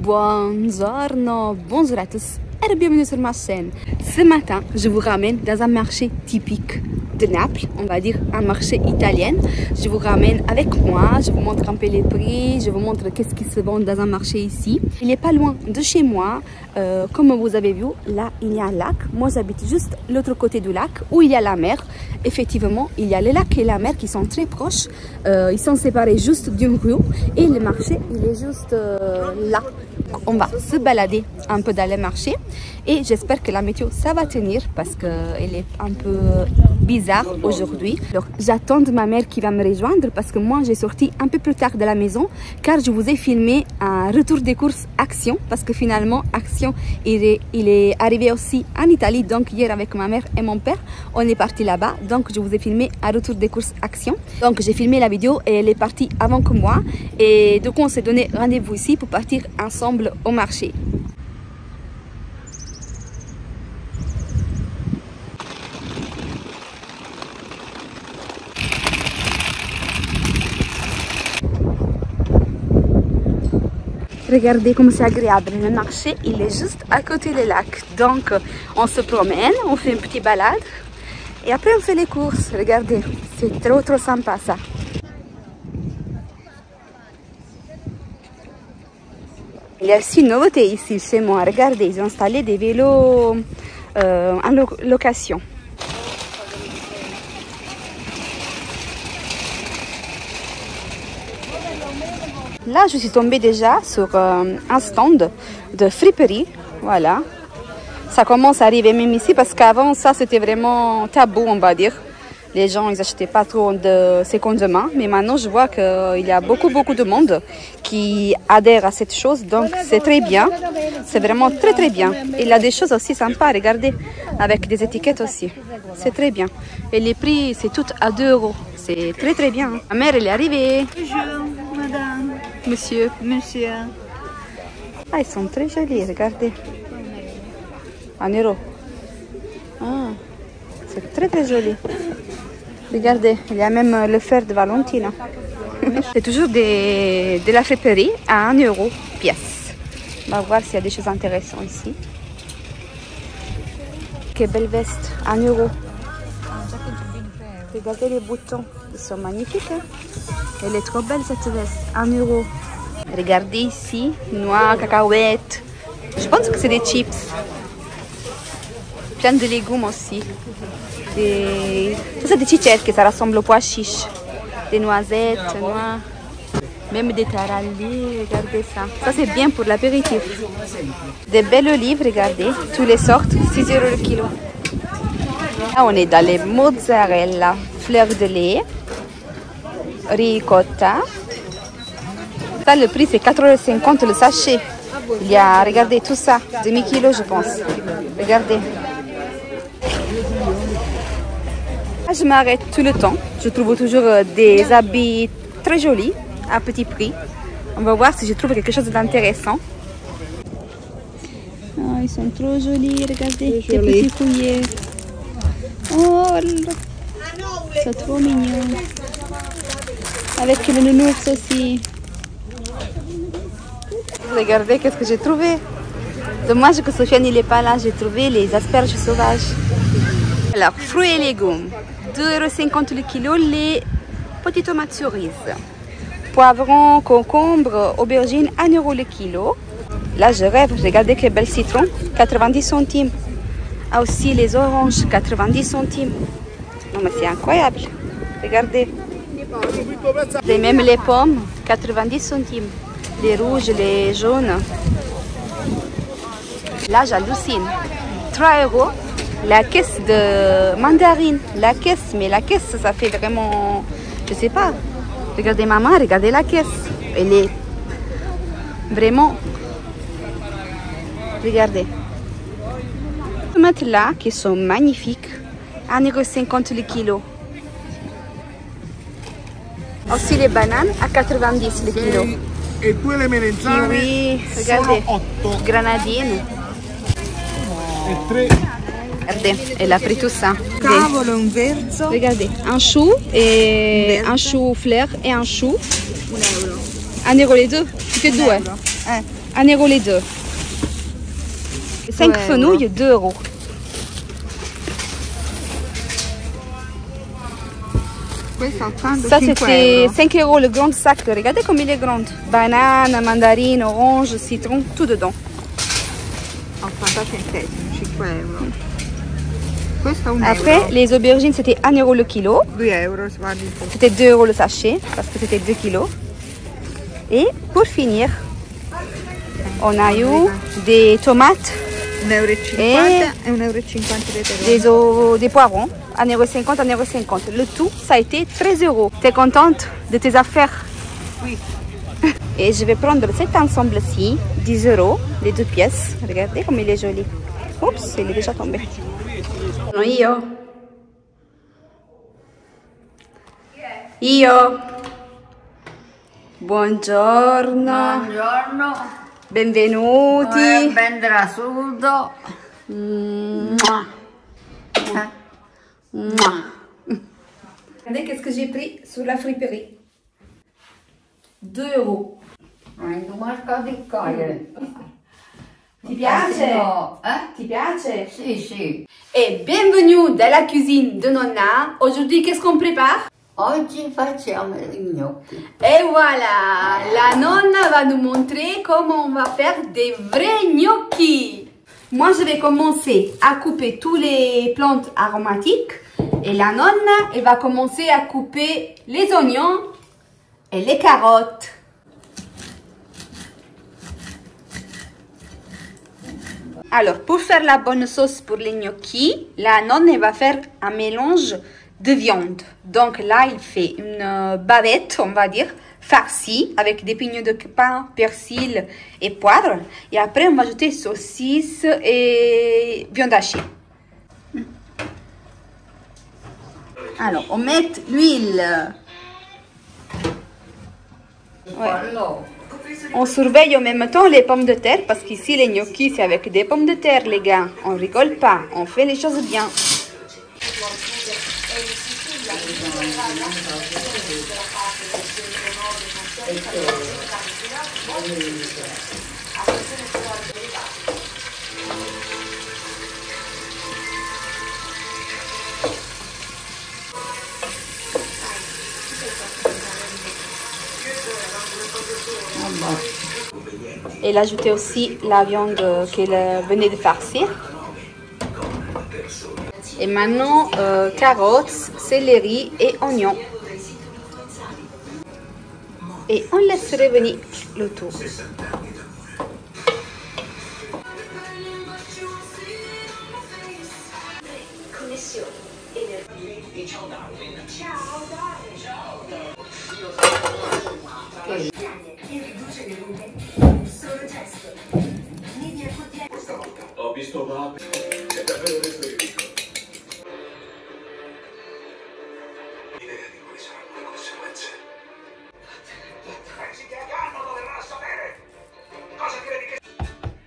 Buongiorno, bonjour à tous et bienvenue sur ma chaîne. Ce matin, je vous ramène dans un marché typique de Naples, on va dire un marché italien. Je vous ramène avec moi, je vous montre un peu les prix, je vous montre qu'est-ce qui se vend dans un marché ici. Il n'est pas loin de chez moi, comme vous avez vu, là il y a un lac. Moi j'habite juste l'autre côté du lac où il y a la mer. Effectivement, il y a le lac et la mer qui sont très proches, ils sont séparés juste d'une rue et le marché il est juste là. On va se balader un peu dans le marché et j'espère que la météo ça va tenir parce qu'elle est un peu bizarre aujourd'hui. Alors j'attends ma mère qui va me rejoindre parce que moi j'ai sorti un peu plus tard de la maison car je vous ai filmé un retour des courses Action parce que finalement Action il est arrivé aussi en Italie. Donc hier avec ma mère et mon père on est parti là-bas, donc je vous ai filmé un retour des courses Action. Donc j'ai filmé la vidéo et elle est partie avant que moi et du coup on s'est donné rendez-vous ici pour partir ensemble au marché. Regardez comme c'est agréable, le marché il est juste à côté du lac, donc on se promène, on fait une petite balade et après on fait les courses. Regardez, c'est trop sympa ça. Il y a aussi une nouveauté ici chez moi, regardez, ils ont installé des vélos en location. Là, je suis tombée déjà sur un stand de friperie, voilà. Ça commence à arriver même ici parce qu'avant ça c'était vraiment tabou, on va dire. Les gens ils n'achetaient pas trop de seconde main, mais maintenant je vois qu'il y a beaucoup de monde qui adhère à cette chose, donc c'est très bien, c'est vraiment très bien. Il y a des choses aussi sympas, regardez, avec des étiquettes aussi, c'est très bien. Et les prix c'est tout à 2 €, c'est très bien. Ma mère elle est arrivée. Bonjour madame. Monsieur. Monsieur. Ah, ils sont très jolis, regardez. 1 €. Ah, c'est très joli. Regardez, il y a même le fer de Valentina. C'est toujours de la friperie à 1 € pièce. On va voir s'il y a des choses intéressantes ici. Quelle belle veste, 1 €. Regardez les boutons, ils sont magnifiques. Hein? Elle est trop belle cette veste, 1 €. Regardez ici, noix, cacahuètes. Je pense que c'est des chips. Plein de légumes aussi. Ça c'est des chichettes que ça ressemble aux pois chiches. Des noisettes, noix. Même des tarallis, regardez ça. Ça c'est bien pour l'apéritif. Des belles olives, regardez. Toutes les sortes, 6 € le kilo. Là on est dans les mozzarella, fleur de lait, ricotta. Ça le prix c'est 4,50 € le sachet. Il y a, regardez tout ça, demi-kilo je pense. Regardez. Je m'arrête tout le temps. Je trouve toujours des habits très jolis à petit prix. On va voir si je trouve quelque chose d'intéressant. Oh, ils sont trop jolis, regardez, ces petits couillers. Oh, c'est trop mignon. Avec le nounours aussi. Regardez qu'est-ce que j'ai trouvé. Dommage que Sofiane n'est pas là. J'ai trouvé les asperges sauvages. Alors, fruits et légumes. 2,50 € le kilo, les petites tomates cerises. Poivrons, concombres, aubergines, 1 € le kilo. Là, je rêve. Regardez quel bel citron, 90 centimes. Ah, aussi les oranges, 90 centimes. Non, mais c'est incroyable. Regardez. Et même les pommes, 90 centimes. Les rouges, les jaunes. Là, j'hallucine. 3 € la caisse de mandarine. La caisse, mais la caisse, ça fait vraiment... Je sais pas. Regardez maman, regardez la caisse. Elle est vraiment... Regardez. Les tomates là, qui sont magnifiques. 1,50 € le kilo. Aussi les bananes à 90 € le kilo. E due le melenzane Kiwi, regardez. 8. Granadine. E 3. Regardez, elle a pris tout ça. Cavolo, un verzo. Regardez, un chou et un chou fleur et un chou. 1 euro. 1 € les deux. Tu fais deux. Eh. 1 euro les deux. 5 Ouais, fenouilles, 2 euros. Questa 85 Ça, c'était euro. 5 euros le grand sac. Regardez comme il est grand. Banane, mandarine, orange, citron, tout dedans. 80 centesimi, 5 euro. Questo è 1 Après, euro. les aubergines, c'était 1 euro le kilo. 2 euro, guardi. C'était 2 euros le sachet, parce que c'était 2 kilos. Et pour finir, on a eu des tomates, 1,50 Et- euro e 1,50 euro. des poivrons, 1,50 €, 1,50 €. Le tout, ça a été 13 euros. T'es contente de tes affaires? Oui. Et je vais prendre cet ensemble-ci, 10 euros, les 2 pièces. Regardez comme il est joli. Oups, il est déjà tombé. Io. Buongiorno. Buongiorno, Benvenuti. ben trasuto. Mouah. Mouah. Regardez qu'est-ce que j'ai pris sur la friperie. 2 euros. Non marca di cogliere. Ti piace? No, Ti piace? Sì, sì. Et bienvenue dans la cuisine de Nonna. Aujourd'hui, qu'est-ce qu'on prépare? Oggi facciamo i gnocchi. Et voilà, la nonna va nous montrer comment on va faire des vrais gnocchi. Moi, je vais commencer à couper tous les plantes aromatiques. Et la nonna, elle va commencer à couper les oignons et les carottes. Alors, pour faire la bonne sauce pour les gnocchis, la nonna elle va faire un mélange de viande. Donc là, il fait une bavette, on va dire, farcie avec des pignons de pain, persil et poivre. Et après, on va ajouter saucisses et viande hachée. Alors, on met l'huile. Ouais. Quello. On surveille en même temps les pommes de terre parce qu'ici les gnocchis c'est avec des pommes de terre les gars. On rigole pas, on fait les choses bien. Elle ajoutait aussi la viande qu'elle venait de farcir. Et maintenant, carottes, céleri et oignons. Et on laisse revenir le tout. Ho visto Bob, è davvero resto. Idea di quali saranno le conseguenze? Pensi che Aganno lo verrà a sapere? Cosa credi che...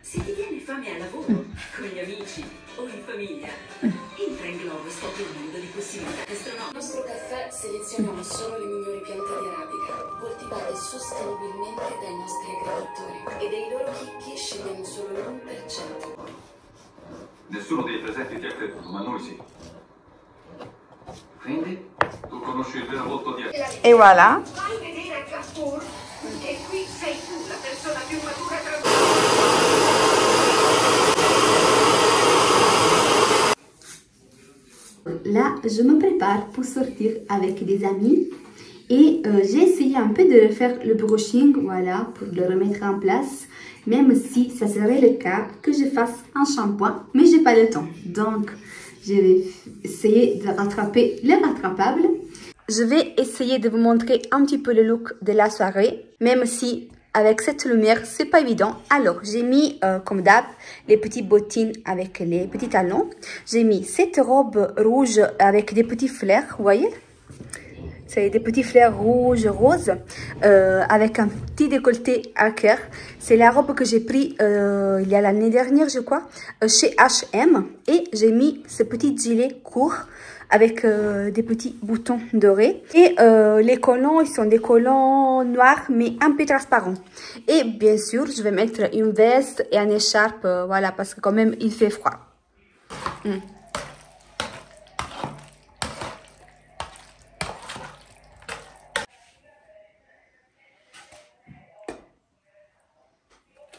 Se ti viene fame al lavoro, con gli amici o in famiglia, entra in Glovo e scopri un mondo di possibilità gastronomiche. Nel nostro caffè selezioniamo solo le migliori piante di arabica, coltivate sostenibilmente dai nostri agricoltori, e dei loro chicchi scegliamo solo l'1%. Nessuno dei presenti ti ha creduto, ma noi sì. Quindi, tu conosci il vero volto di... Et voilà. Vai vedere Gaspur e qui sei tu la persona più matura tra Là, je me prépare pour sortir avec des amis. Et j'ai essayé un peu de faire le brushing, voilà, pour le remettre en place. Même si ça serait le cas que je fasse un shampoing, mais j'ai pas le temps. Donc, je vais essayer de rattraper le rattrapable. Je vais essayer de vous montrer un petit peu le look de la soirée, même si avec cette lumière, c'est pas évident. Alors, j'ai mis, comme d'hab, les petites bottines avec les petits talons. J'ai mis cette robe rouge avec des petits fleurs, vous voyez? C'est des petits fleurs rouges, roses, avec un petit décolleté à cœur. C'est la robe que j'ai pris il y a l'année dernière, je crois, chez H&M. Et j'ai mis ce petit gilet court avec des petits boutons dorés. Et les collants, ils sont des collants noirs mais un peu transparents. Et bien sûr, je vais mettre une veste et une écharpe, voilà, parce que quand même il fait froid.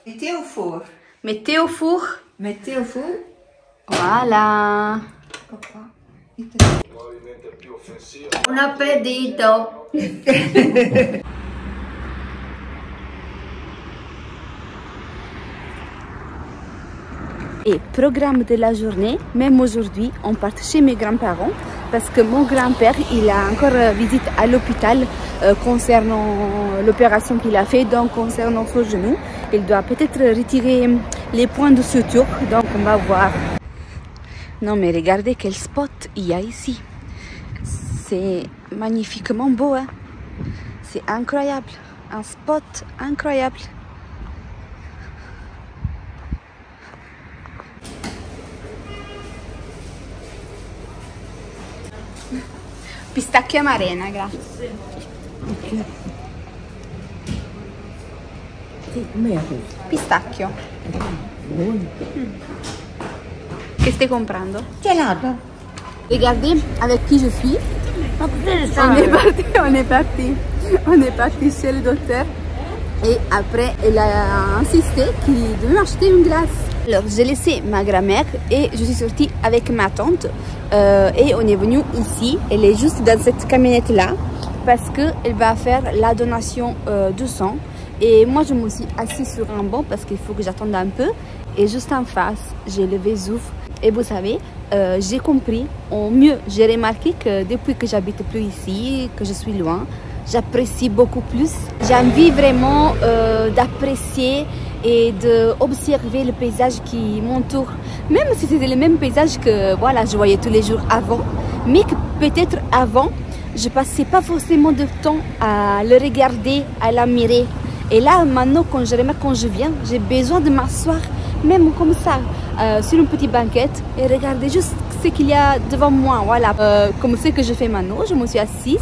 Mettez au four. Mettez au four. Mettez au four. Voilà. Un appetito. Et programme de la journée, même aujourd'hui, on part chez mes grands-parents parce que mon grand-père, il a encore visite à l'hôpital concernant l'opération qu'il a fait, donc concernant son genou. Il doit peut-être retirer les points de suture, donc on va voir. Non mais regardez quel spot il y a ici. C'est magnifiquement beau, hein? C'est incroyable, un spot incroyable. Pistacchio amarena, grazie. Pistacchio. Che stai comprando? Gelato. Regardez avec qui je suis. On est parti chez le docteur. Et après, elle a insisté qu'il devait m'acheter une glace. Alors, j'ai laissé ma grand-mère et je suis sortie avec ma tante. Et on est venu ici. Elle est juste dans cette camionnette-là parce qu'elle va faire la donation de sang. Et moi, je me suis assise sur un banc parce qu'il faut que j'attende un peu. Et juste en face, j'ai le Vésuve. Et vous savez, j'ai compris, au mieux, j'ai remarqué que depuis que j'habite plus ici, que je suis loin, j'apprécie beaucoup plus. J'ai envie vraiment d'apprécier et d'observer le paysage qui m'entoure. Même si c'était le même paysage que voilà, je voyais tous les jours avant, mais que peut-être avant, je passais pas forcément de temps à le regarder, à l'admirer. Et là, maintenant, quand je remarque, quand je viens, j'ai besoin de m'asseoir, même comme ça, sur une petite banquette et regarder juste ce qu'il y a devant moi. Voilà, comme ce que je fais maintenant, je me suis assise.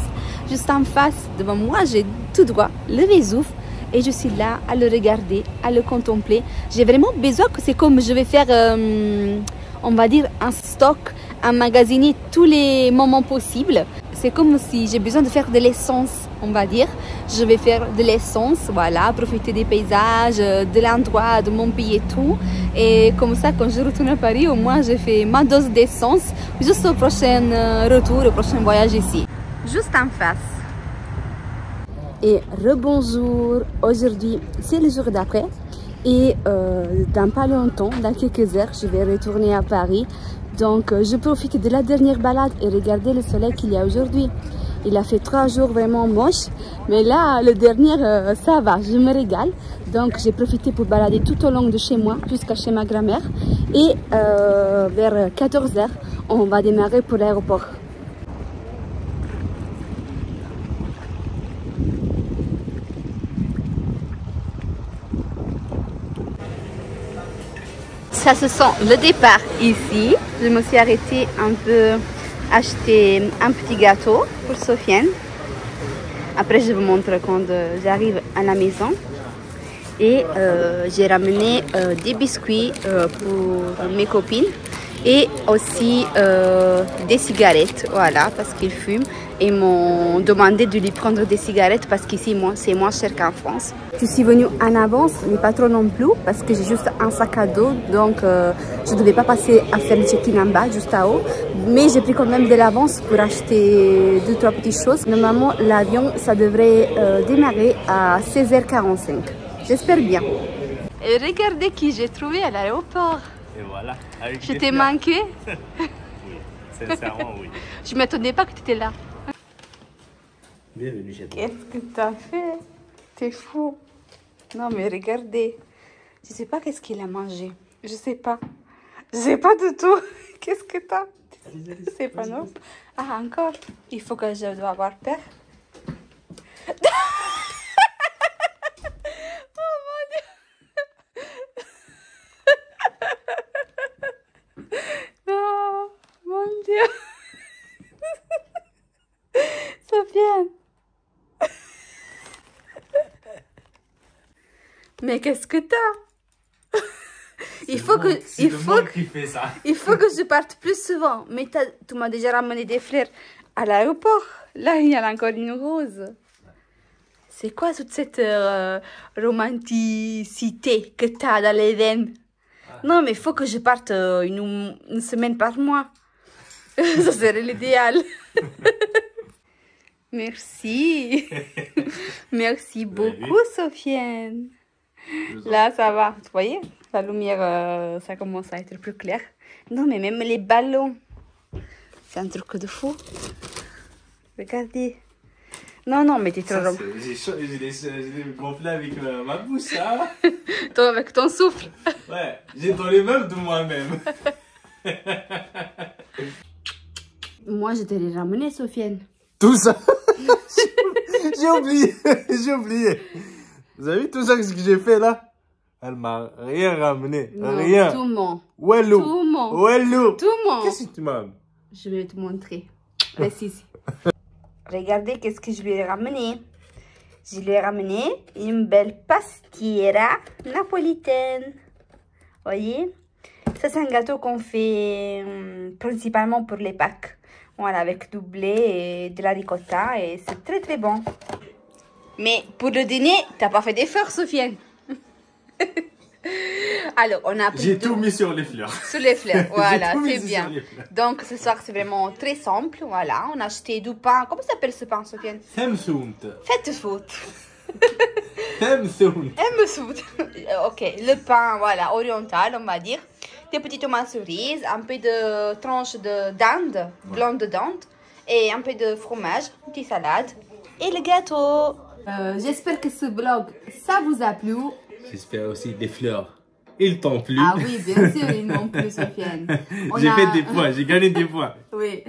Juste en face, devant moi, j'ai tout droit le Vésuve et je suis là à le regarder, à le contempler. J'ai vraiment besoin que c'est comme je vais faire, on va dire, un stock, emmagasiner tous les moments possibles. C'est comme si j'ai besoin de faire de l'essence, on va dire. Je vais faire de l'essence, voilà, profiter des paysages, de l'endroit, de mon pays et tout. Et comme ça, quand je retourne à Paris, au moins, j'ai fait ma dose d'essence juste au prochain retour, au prochain voyage ici. Juste en face. Et rebonjour, aujourd'hui c'est le jour d'après et dans pas longtemps, dans quelques heures, je vais retourner à Paris. Donc je profite de la dernière balade et regarder le soleil qu'il y a aujourd'hui. Il a fait 3 jours vraiment moche, mais là le dernier ça va, je me régale. Donc j'ai profité pour balader tout au long de chez moi jusqu'à chez ma grand-mère et vers 14 h, on va démarrer pour l'aéroport. Ça se sent le départ ici. Je me suis arrêtée un peu, acheter un petit gâteau pour Sofiane. Après, je vous montre quand j'arrive à la maison. Et j'ai ramené des biscuits pour mes copines et aussi des cigarettes, voilà, parce qu'ils fument. Et m'ont demandé de lui prendre des cigarettes parce qu'ici, c'est moins cher qu'en France. Je suis venue en avance, mais pas trop non plus, parce que j'ai juste un sac à dos, donc je ne devais pas passer à faire le check-in en bas, juste à haut. Mais j'ai pris quand même de l'avance pour acheter 2-3 petites choses. Normalement, l'avion, ça devrait démarrer à 16h45. J'espère bien. Et regardez qui j'ai trouvé à l'aéroport. Et voilà. Je t'ai manqué. Oui, sincèrement, oui. Je ne m'attendais pas que tu étais là. Bienvenue chez toi. Qu'est-ce que tu as fait? T'es fou. Non, mais regardez. Je sais pas qu'est-ce qu'il a mangé. Je sais pas. Je sais pas du tout. Qu'est-ce que t'as? C'est pas non. Ah, encore. Il faut que je dois avoir peur. Oh mon Dieu. Non, mon Dieu. Mais qu'est-ce que t'as? Il faut que je parte plus souvent. Mais tu m'as déjà ramené des fleurs à l'aéroport. Là, il y en a encore une rose. C'est quoi toute cette romanticité que t'as dans les veines? Non, mais il faut que je parte une semaine par mois. Ça serait l'idéal. Merci. Merci beaucoup, Sofiane. Là, ça va. Vous voyez, la lumière, ça commence à être plus clair. Non, mais même les ballons. C'est un truc de fou. Regardez. Non, mais t'es trop... J'ai gonflé avec ma bouche, hein. Toi, avec ton souffle. Ouais, j'ai dans les mêmes de moi-même. Moi, je te l'ai ramené, Sofiane. Tout ça. J'ai oublié. Vous avez vu tout ça que j'ai fait là? Elle m'a rien ramené. Non, rien. Tout mon. Wellou. Tout mon. Wellou. Tout mon. Qu'est-ce que tu m'as? Je vais te montrer. Reste ici. Regardez qu'est-ce que je lui ai ramené. Je lui ai ramené une belle pastiera napolitaine. Voyez? Ça, c'est un gâteau qu'on fait principalement pour les Pâques. Voilà, avec du blé et de la ricotta. Et c'est très, très bon. Mais pour le dîner, t'as pas fait d'effort, Sofiane. Alors, on a pris J'ai tout mis sur les fleurs. Sur les fleurs, voilà, c'est bien. Sur les fleurs. Donc, ce soir, c'est vraiment très simple. Voilà, on a acheté du pain. Comment s'appelle ce pain, Sofiane? Temsunt. Faites foot. Temsunt. Ok, le pain, voilà, oriental, on va dire. Des petits tomates cerises, un peu de tranches de dinde, blanc de dinde, et un peu de fromage, une petite salade, et le gâteau. J'espère que ce vlog, ça vous a plu. J'espère aussi des fleurs. Ils t'ont plu. Ah oui, bien sûr, ils m'ont plu, Sofiane. J'ai fait des points, j'ai gagné des points. Oui.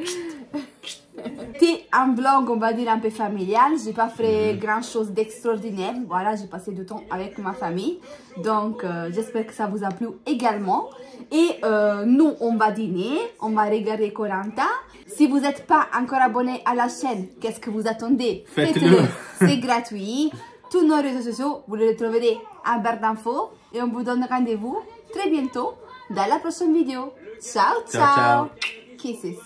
C'était un vlog, on va dire, un peu familial. J'ai pas fait grand chose d'extraordinaire. Voilà, j'ai passé du temps avec ma famille. Donc, j'espère que ça vous a plu également. Et nous, on va dîner, on va regarder Koh-Lanta. Si vous n'êtes pas encore abonné à la chaîne, qu'est-ce que vous attendez? Faites-le. C'est gratuit. Tous nos réseaux sociaux, vous les retrouverez en barre d'infos. Et on vous donne rendez-vous très bientôt dans la prochaine vidéo. Ciao, ciao. Ciao, ciao. Kisses.